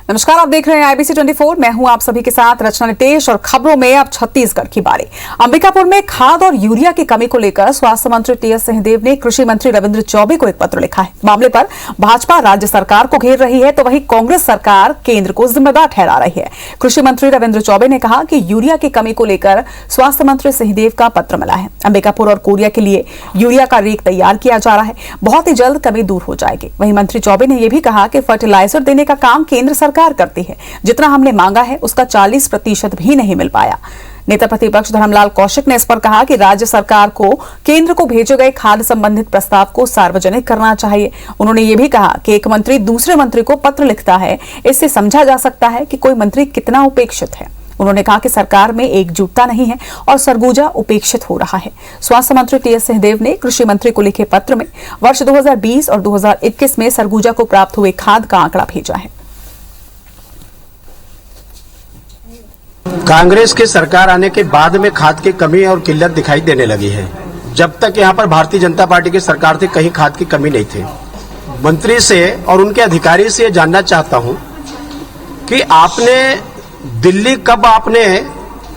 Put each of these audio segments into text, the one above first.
नमस्कार, आप देख रहे हैं आईबीसी 24। मैं हूं आप सभी के साथ रचना नितेश और खबरों में अब छत्तीसगढ़ की बारी। अंबिकापुर में खाद और यूरिया की कमी को लेकर स्वास्थ्य मंत्री टीएस सिंहदेव ने कृषि मंत्री रविंद्र चौबे को एक पत्र लिखा है। मामले पर भाजपा राज्य सरकार को घेर रही है तो वहीं कांग्रेस सरकार केंद्र को जिम्मेदार ठहरा रही है। कृषि मंत्री रविंद्र चौबे ने कहा कि यूरिया की कमी को लेकर स्वास्थ्य मंत्री सिंहदेव का पत्र मिला है। अंबिकापुर और कोरिया के लिए यूरिया का रेक तैयार किया जा रहा है, बहुत ही जल्द कमी दूर हो जाएगी। वहीं मंत्री चौबे ने यह भी कहा कि फर्टिलाइजर देने का काम केंद्र सरकार करती है, जितना हमने मांगा है उसका 40% भी नहीं मिल पाया। नेता प्रतिपक्ष धर्मलाल कौशिक ने इस पर कहा कि राज्य सरकार को केंद्र को भेजे गए खाद्य संबंधित प्रस्ताव को सार्वजनिक करना चाहिए। उन्होंने ये भी कहा कि एक मंत्री दूसरे मंत्री को पत्र लिखता है, इससे समझा जा सकता है कि कोई मंत्री कितना उपेक्षित है। उन्होंने कहा कि सरकार में एकजुटता नहीं है और सरगुजा उपेक्षित हो रहा है। स्वास्थ्य मंत्री टीएस सिंहदेव ने कृषि मंत्री को लिखे पत्र में वर्ष 2020 और 2021 में सरगुजा को प्राप्त हुए खाद का आंकड़ा भेजा है। कांग्रेस की सरकार आने के बाद में खाद की कमी और किल्लत दिखाई देने लगी है। जब तक यहाँ पर भारतीय जनता पार्टी की सरकार थी, कहीं खाद की कमी नहीं थी। मंत्री से और उनके अधिकारी से जानना चाहता हूँ कि आपने दिल्ली कब आपने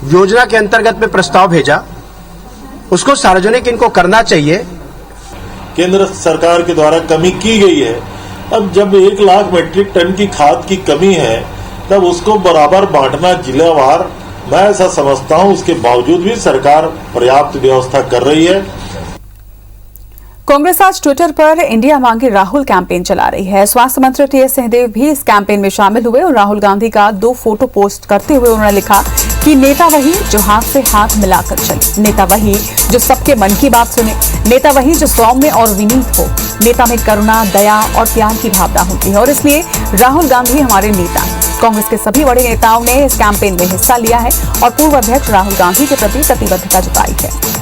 योजना के अंतर्गत में प्रस्ताव भेजा, उसको सार्वजनिक इनको करना चाहिए। केंद्र सरकार के द्वारा कमी की गई है। अब जब 1 लाख मीट्रिक टन की खाद की कमी है तब उसको बराबर बांटना जिलावार, मैं ऐसा समझता हूं। उसके बावजूद भी सरकार पर्याप्त व्यवस्था कर रही है। कांग्रेस आज ट्विटर पर इंडिया मांगे राहुल कैंपेन चला रही है। स्वास्थ्य मंत्री टीएस सिंहदेव भी इस कैंपेन में शामिल हुए और राहुल गांधी का 2 फोटो पोस्ट करते हुए उन्होंने लिखा कि नेता वही जो हाथ से हाथ मिलाकर चले, नेता वही जो सबके मन की बात सुने, नेता वही जो सौम्य और विनीत हो, नेता में करुणा, दया और प्यार की भावना होती है और इसलिए राहुल गांधी हमारे नेता हैं। कांग्रेस के सभी बड़े नेताओं ने इस कैंपेन में हिस्सा लिया है और पूर्व अध्यक्ष राहुल गांधी के प्रति प्रतिबद्धता जताई है।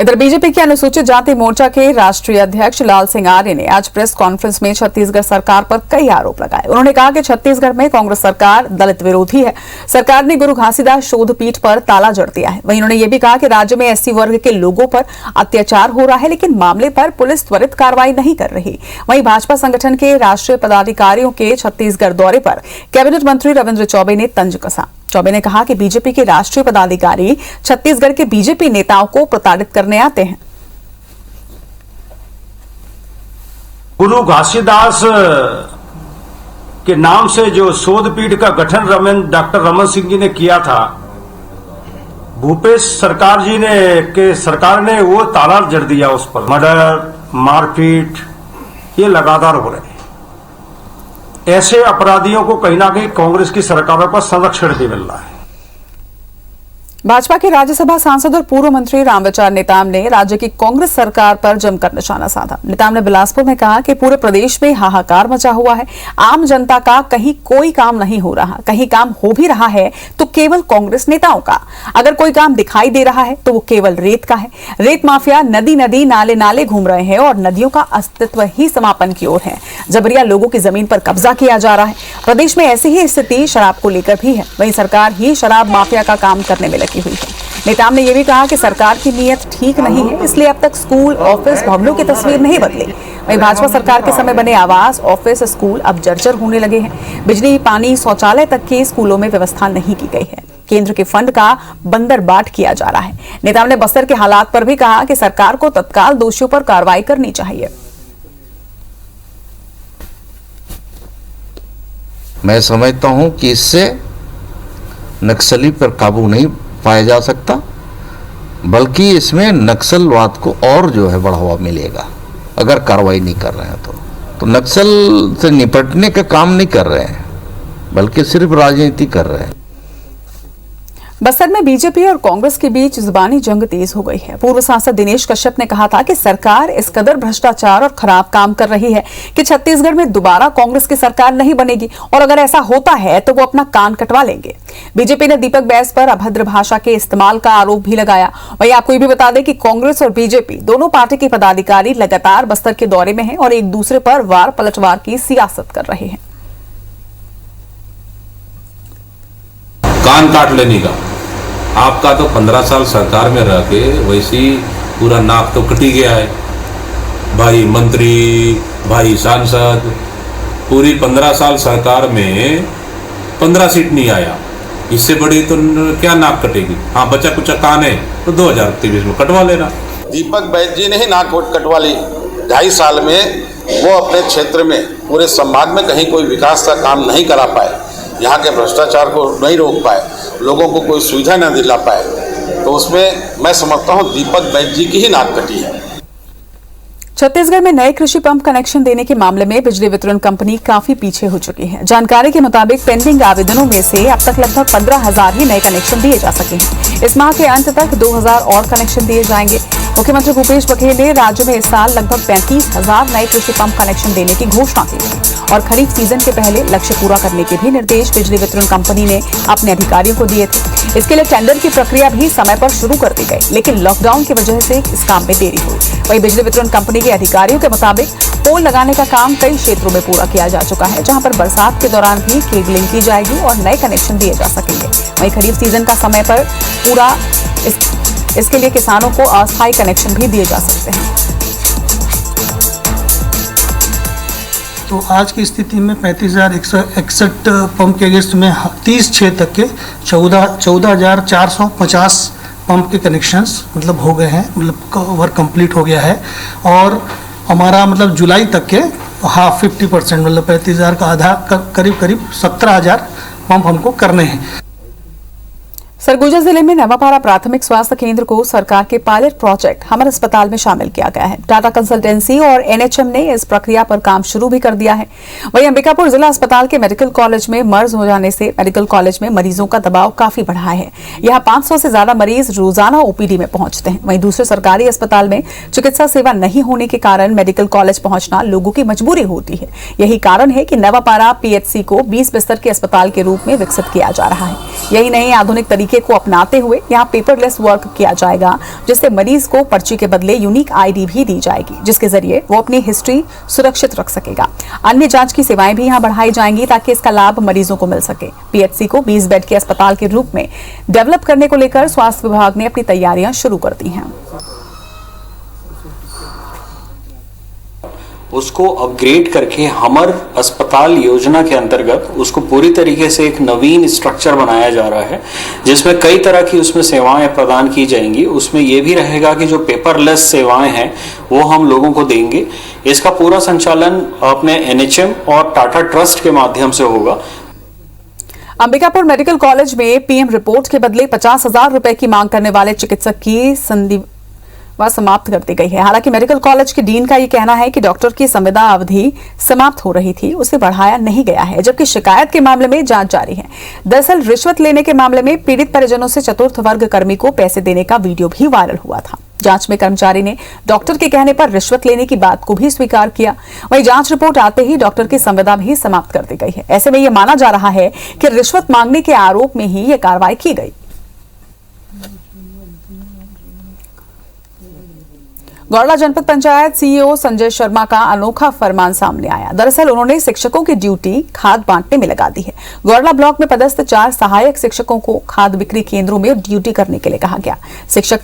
इधर बीजेपी के अनुसूचित जाति मोर्चा के राष्ट्रीय अध्यक्ष लाल सिंह आर्य ने आज प्रेस कॉन्फ्रेंस में छत्तीसगढ़ सरकार पर कई आरोप लगाए। उन्होंने कहा कि छत्तीसगढ़ में कांग्रेस सरकार दलित विरोधी है। सरकार ने गुरु घासीदास शोध पीठ पर ताला जड़ दिया है। वहीं उन्होंने ये भी कहा कि राज्य में एससी वर्ग के लोगों पर अत्याचार हो रहा है, लेकिन मामले पर पुलिस त्वरित कार्रवाई नहीं कर रही। वहीं भाजपा संगठन के राष्ट्रीय पदाधिकारियों के छत्तीसगढ़ दौरे पर कैबिनेट मंत्री रविंद्र चौबे ने तंज कसा। चौबे ने कहा कि बीजेपी के राष्ट्रीय पदाधिकारी छत्तीसगढ़ के बीजेपी नेताओं को प्रताड़ित करने आते हैं। गुरु घासीदास के नाम से जो शोध पीठ का गठन डॉक्टर रमन सिंह जी ने किया था, भूपेश सरकार जी ने सरकार ने वो ताला जड़ दिया उस पर। मर्डर, मारपीट ये लगातार हो रहे हैं। ऐसे अपराधियों को कहीं ना कहीं कांग्रेस की सरकारों पर संरक्षण भी मिल रहा है। भाजपा के राज्यसभा सांसद और पूर्व मंत्री रामविचार नेताम ने राज्य की कांग्रेस सरकार पर जमकर निशाना साधा। नेताम ने बिलासपुर में कहा कि पूरे प्रदेश में हाहाकार मचा हुआ है, आम जनता का कहीं कोई काम नहीं हो रहा, कहीं काम हो भी रहा है तो केवल कांग्रेस नेताओं का। अगर कोई काम दिखाई दे रहा है तो वो केवल रेत का है। रेत माफिया नदी नदी नाले नाले घूम रहे हैं और नदियों का अस्तित्व ही समापन की ओर है। जबरिया लोगों की जमीन पर कब्जा किया जा रहा है। प्रदेश में ऐसी ही स्थिति शराब को लेकर भी है। वहीं सरकार ही शराब माफिया का काम करने में लगी हुई है। नेताम ने यह भी कहा कि सरकार की नीयत ठीक नहीं है, इसलिए अब तक स्कूल, ऑफिस, भवनों की तस्वीर नहीं बदली। वहीं भाजपा सरकार के समय बने आवास, ऑफिस, स्कूल अब जर्जर होने लगे हैं। बिजली, पानी, शौचालय तक की स्कूलों में व्यवस्था नहीं की गई है। केंद्र के फंड का बंदरबाट किया जा रहा है। नेताम ने बस्तर के हालात पर भी कहा कि सरकार को तत्काल दोषियों पर कार्रवाई करनी चाहिए। मैं समझता हूं कि इससे नक्सली पर काबू नहीं पाया जा सकता, बल्कि इसमें नक्सलवाद को और जो है बढ़ावा मिलेगा अगर कार्रवाई नहीं कर रहे हैं तो नक्सल से निपटने का काम नहीं कर रहे हैं, बल्कि सिर्फ राजनीति कर रहे हैं। बस्तर में बीजेपी और कांग्रेस के बीच जुबानी जंग तेज हो गई है। पूर्व सांसद दिनेश कश्यप ने कहा था कि सरकार इस कदर भ्रष्टाचार और खराब काम कर रही है कि छत्तीसगढ़ में दोबारा कांग्रेस की सरकार नहीं बनेगी और अगर ऐसा होता है तो वो अपना कान कटवा लेंगे। बीजेपी ने दीपक बैस पर अभद्र भाषा के इस्तेमाल का आरोप भी लगाया। वहीं आपको ये भी बता दें कि कांग्रेस और बीजेपी दोनों पार्टी के पदाधिकारी लगातार बस्तर के दौरे में हैं और एक दूसरे पर वार पलटवार की सियासत कर रहे हैं। कान काट लेने का आपका तो 15 साल सरकार में रह के वैसे ही पूरा नाक तो कटी गया है। भाई मंत्री, भाई सांसद, पूरी 15 साल सरकार में 15 सीट नहीं आया। इससे बड़ी तो क्या नाक कटेगी। हाँ, बचा कुछ कान है तो 2023 में कटवा लेना। दीपक बैद जी ने ही नाक कटवा ली। 2.5 साल में वो अपने क्षेत्र में पूरे संभाग में कहीं कोई विकास का काम नहीं करा पाए, यहाँ के भ्रष्टाचार को नहीं रोक पाए, लोगों को कोई सुविधा न दिला पाए, तो उसमें मैं समझता हूँ दीपक बैद जी की ही नाक कटी है। छत्तीसगढ़ में नए कृषि पंप कनेक्शन देने के मामले में बिजली वितरण कंपनी काफी पीछे हो चुकी है। जानकारी के मुताबिक पेंडिंग आवेदनों में से अब तक लगभग 15,000 ही नए कनेक्शन दिए जा सके हैं। इस माह के अंत तक 2,000 और कनेक्शन दिए जाएंगे। मुख्यमंत्री भूपेश बघेल ने राज्य में इस साल लगभग 35,000 नए कृषि पंप कनेक्शन देने की घोषणा की थी और खरीफ सीजन के पहले लक्ष्य पूरा करने के भी निर्देश बिजली वितरण कंपनी ने अपने अधिकारियों को दिए थे। इसके लिए टेंडर की प्रक्रिया भी समय पर शुरू कर दी गई, लेकिन लॉकडाउन की वजह से इस काम में देरी हुई। वहीं बिजली वितरण कंपनी के अधिकारियों के मुताबिक पोल लगाने का काम कई क्षेत्रों में पूरा किया जा चुका है, जहां पर बरसात के दौरान भी केबलिंग की जाएगी और नए कनेक्शन दिए जा सकेंगे। वहीं खरीफ सीजन का समय पर पूरा इसके लिए किसानों को अस्थायी कनेक्शन भी दिए जा सकते हैं। तो आज की स्थिति में 35,161 पंप के अगेंस्ट में 30/6 तक के 14,450 पंप के कनेक्शंस मतलब हो गए हैं, मतलब वर्क कंप्लीट हो गया है। और हमारा मतलब जुलाई तक के 50% मतलब 35,000 का आधा करीब 17,000 पंप हमको करने हैं। सरगुजा जिले में नवापारा प्राथमिक स्वास्थ्य केंद्र को सरकार के पायलट प्रोजेक्ट हमर अस्पताल में शामिल किया गया है। टाटा कंसल्टेंसी और एनएचएम ने इस प्रक्रिया पर काम शुरू भी कर दिया है। वहीं अंबिकापुर जिला अस्पताल के मेडिकल कॉलेज में मर्ज हो जाने से मेडिकल कॉलेज में मरीजों का दबाव काफी बढ़ा है। यहाँ 500 से ज्यादा मरीज रोजाना ओपीडी में पहुंचते हैं। वहीं दूसरे सरकारी अस्पताल में चिकित्सा सेवा नहीं होने के कारण मेडिकल कॉलेज पहुंचना लोगों की मजबूरी होती है। यही कारण है कि नवापारा पीएचसी को 20 बिस्तर के अस्पताल के रूप में विकसित किया जा रहा है। यही नहीं, आधुनिक तरीके को अपनाते हुए यहां पेपरलेस वर्क किया जाएगा, जिससे मरीज को पर्ची के बदले यूनिक आईडी भी दी जाएगी, जिसके जरिए वो अपनी हिस्ट्री सुरक्षित रख सकेगा। अन्य जांच की सेवाएं भी यहां बढ़ाई जाएंगी ताकि इसका लाभ मरीजों को मिल सके। पीएचसी को 20 बेड के अस्पताल के रूप में डेवलप करने को लेकर स्वास्थ्य विभाग ने अपनी तैयारियां शुरू कर दी हैं। उसको अपग्रेड करके हमर अस्पताल योजना के अंतर्गत उसको पूरी तरीके से एक नवीन स्ट्रक्चर बनाया जा रहा है, जिसमें कई तरह की उसमें सेवाएं प्रदान की जाएंगी। उसमें यह भी रहेगा कि जो पेपरलेस सेवाएं हैं वो हम लोगों को देंगे। इसका पूरा संचालन अपने एनएचएम और टाटा ट्रस्ट के माध्यम से होगा। अंबिकापुर मेडिकल कॉलेज में पीएम रिपोर्ट के बदले 50,000 रुपए की मांग करने वाले चिकित्सक की संधि समाप्त कर दी गई है। हालांकि मेडिकल कॉलेज के डीन का ये कहना है कि डॉक्टर की संविदा अवधि समाप्त हो रही थी, उसे बढ़ाया नहीं गया है, जबकि शिकायत के मामले में जांच जारी है। दरअसल रिश्वत लेने के मामले में पीड़ित परिजनों से चतुर्थ वर्ग कर्मी को पैसे देने का वीडियो भी वायरल हुआ था। जांच में कर्मचारी ने डॉक्टर के कहने पर रिश्वत लेने की बात को भी स्वीकार किया। वहीं जांच रिपोर्ट आते ही डॉक्टर की संविदा भी समाप्त कर दी गई है। ऐसे में यह माना जा रहा है कि रिश्वत मांगने के आरोप में ही यह कार्रवाई की गई। गौरला जनपद पंचायत सीईओ संजय शर्मा का अनोखा फरमान सामने आया। दरअसल उन्होंने शिक्षकों की ड्यूटी खाद बांटने में लगा दी है। गौरला ब्लॉक में पदस्थ 4 सहायक शिक्षकों को खाद बिक्री केंद्रों में ड्यूटी करने के लिए कहा गया। शिक्षक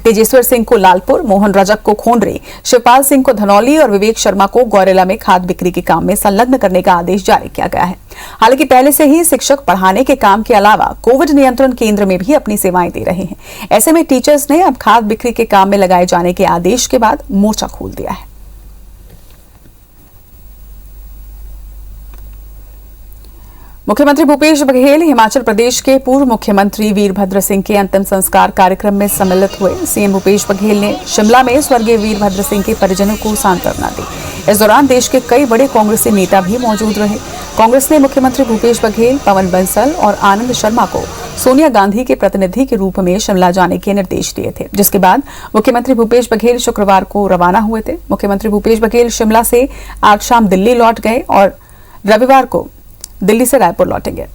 तेजेश्वर सिंह को लालपुर, मोहन रजक को खोंडरे, शिवपाल सिंह को धनौली और विवेक शर्मा को गौरेला में खाद बिक्री के काम में संलग्न करने का आदेश जारी किया गया है। हालांकि पहले से ही शिक्षक पढ़ाने के काम के अलावा कोविड नियंत्रण केंद्र में भी अपनी सेवाएं दे रहे हैं। ऐसे में टीचर्स ने अब खाद बिक्री के काम में लगाए जाने के आदेश के बाद मोर्चा खोल दिया है। मुख्यमंत्री भूपेश बघेल हिमाचल प्रदेश के पूर्व मुख्यमंत्री वीरभद्र सिंह के अंतिम संस्कार कार्यक्रम में सम्मिलित हुए। सीएम भूपेश बघेल ने शिमला में स्वर्गीय वीरभद्र सिंह के परिजनों को सांत्वना दी। इस दौरान देश के कई बड़े कांग्रेसी नेता भी मौजूद रहे। कांग्रेस ने मुख्यमंत्री भूपेश बघेल, पवन बंसल और आनंद शर्मा को सोनिया गांधी के प्रतिनिधि के रूप में शिमला जाने के निर्देश दिए थे, जिसके बाद मुख्यमंत्री भूपेश बघेल शुक्रवार को रवाना हुए थे। मुख्यमंत्री भूपेश बघेल शिमला से आज शाम दिल्ली लौट गए और रविवार को दिल्ली से रायपुर लौटेंगे।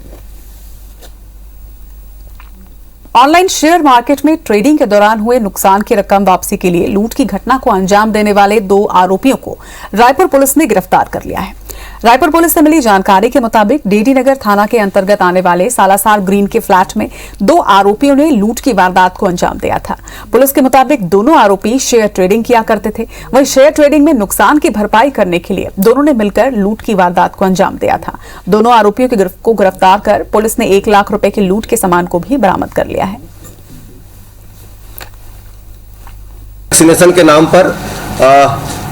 ऑनलाइन शेयर मार्केट में ट्रेडिंग के दौरान हुए नुकसान की रकम वापसी के लिए लूट की घटना को अंजाम देने वाले 2 आरोपियों को रायपुर पुलिस ने गिरफ्तार कर लिया है। रायपुर पुलिस से मिली जानकारी के मुताबिक डीडी नगर थाना के अंतर्गत आने वाले सालासार ग्रीन के फ्लैट में 2 आरोपियों ने लूट की वारदात को अंजाम दिया था। पुलिस के मुताबिक दोनों आरोपी शेयर ट्रेडिंग किया करते थे। वहीं शेयर ट्रेडिंग में नुकसान की भरपाई करने के लिए दोनों ने मिलकर लूट की वारदात को अंजाम दिया था। दोनों आरोपियों को गिरफ्तार कर पुलिस ने 1 लाख रुपए के लूट के सामान को भी बरामद कर लिया है। वैक्सीनेशन के नाम पर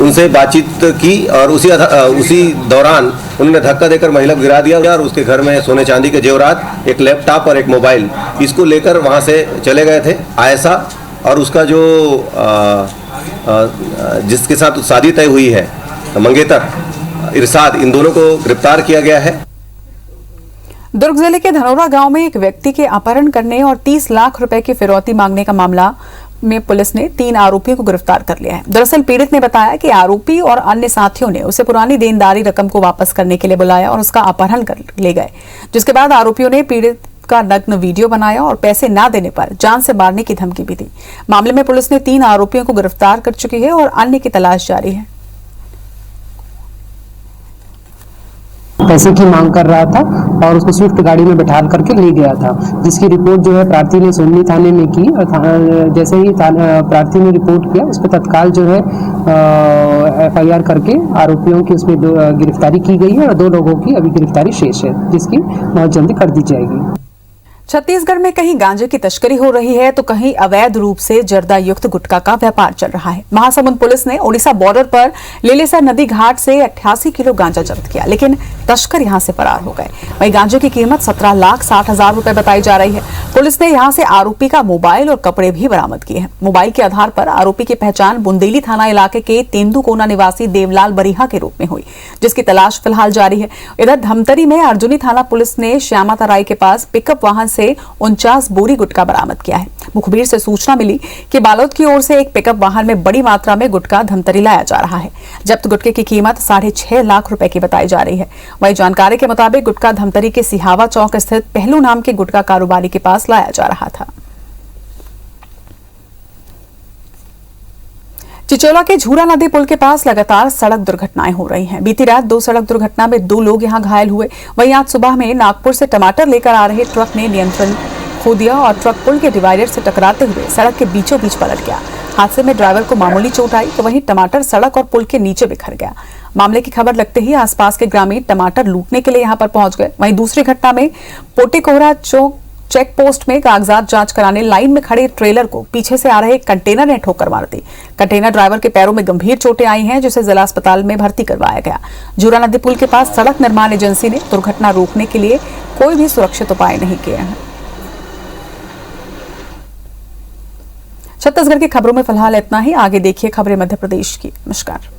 उनसे बातचीत की और उसी दौरान उन्होंने धक्का देकर महिला को गिरा दिया और उसके घर में सोने चांदी के जेवरात, एक लैपटॉप और एक मोबाइल, इसको लेकर वहां से चले गए थे। आयशा और उसका जो जिसके साथ शादी तय हुई है मंगेतर इरशाद, इन दोनों को गिरफ्तार किया गया है। दुर्ग जिले के धनौरा गांव में एक व्यक्ति के अपहरण करने और 30 लाख रुपए की फिरौती मांगने का मामला में पुलिस ने 3 आरोपियों को गिरफ्तार कर लिया है। दरअसल पीड़ित ने बताया कि आरोपी और अन्य साथियों ने उसे पुरानी देनदारी रकम को वापस करने के लिए बुलाया और उसका अपहरण कर ले गए, जिसके बाद आरोपियों ने पीड़ित का नग्न वीडियो बनाया और पैसे न देने पर जान से मारने की धमकी भी दी। मामले में पुलिस ने 3 आरोपियों को गिरफ्तार कर चुकी है और अन्य की तलाश जारी है। पैसे की मांग कर रहा था और उसको स्विफ्ट गाड़ी में बैठा करके ले गया था, जिसकी रिपोर्ट जो है प्रार्थी ने सोमनी थाने में की। जैसे ही प्रार्थी ने रिपोर्ट किया, उस पर तत्काल जो है FIR करके आरोपियों की उसमें गिरफ्तारी की गई है और 2 लोगों की अभी गिरफ्तारी शेष है, जिसकी बहुत जल्दी कर दी जाएगी। छत्तीसगढ़ में कहीं गांजे की तस्करी हो रही है तो कहीं अवैध रूप से जर्दा युक्त गुटखा का व्यापार चल रहा है। महासमुंद पुलिस ने ओडिशा बॉर्डर पर लेलेसर नदी घाट से 88 किलो गांजा जब्त किया, लेकिन तस्कर यहां से फरार हो गए। वहीं गांजे की कीमत 17,60,000 रुपए बताई जा रही है। पुलिस ने यहां से आरोपी का मोबाइल और कपड़े भी बरामद किए हैं। मोबाइल के आधार पर आरोपी की पहचान बुंदेली थाना इलाके के तेंदुकोना निवासी देवलाल बरिहा के रूप में हुई, जिसकी तलाश फिलहाल जारी है। इधर धमतरी में अर्जुनी थाना पुलिस ने श्यामा तराई के पास पिकअप वाहन से 49 बोरी गुटखा बरामद किया है। मुखबिर से सूचना मिली कि बालोद की ओर से एक पिकअप वाहन में बड़ी मात्रा में गुटखा धमतरी लाया जा रहा है। जब्त गुटखे की कीमत 6.5 लाख रुपए की बताई जा रही है। वहीं जानकारी के मुताबिक गुटखा धमतरी के सिहावा चौक स्थित पहलू नाम के गुटखा कारोबारी के पास लाया जा रहा था। चिचोला के झूरा नदी पुल के पास लगातार सड़क दुर्घटनाएं हो रही हैं। बीती रात 2 सड़क दुर्घटना में 2 लोग यहां घायल हुए। वहीं आज सुबह में नागपुर से टमाटर लेकर आ रहे ट्रक ने नियंत्रण खो दिया और ट्रक पुल के डिवाइडर से टकराते हुए सड़क के बीचों बीच पलट गया। हादसे में ड्राइवर को मामूली चोट आई तो वहीं टमाटर सड़क और पुल के नीचे बिखर गया। मामले की खबर लगते ही आसपास के ग्रामीण टमाटर लूटने के लिए यहां पर पहुंच गए। वहीं दूसरी घटना में पोटेकोहरा चौक चेक पोस्ट में कागजात जांच कराने लाइन में खड़े ट्रेलर को पीछे से आ रहे कंटेनर ने ठोकर मार दी। कंटेनर ड्राइवर के पैरों में गंभीर चोटें आई हैं, जिसे जिला अस्पताल में भर्ती करवाया गया। झूरा नदी पुल के पास सड़क निर्माण एजेंसी ने दुर्घटना रोकने के लिए कोई भी सुरक्षित उपाय नहीं किए हैं। छत्तीसगढ़ की खबरों में फिलहाल इतना ही। आगे देखिए खबरें मध्य प्रदेश की। नमस्कार।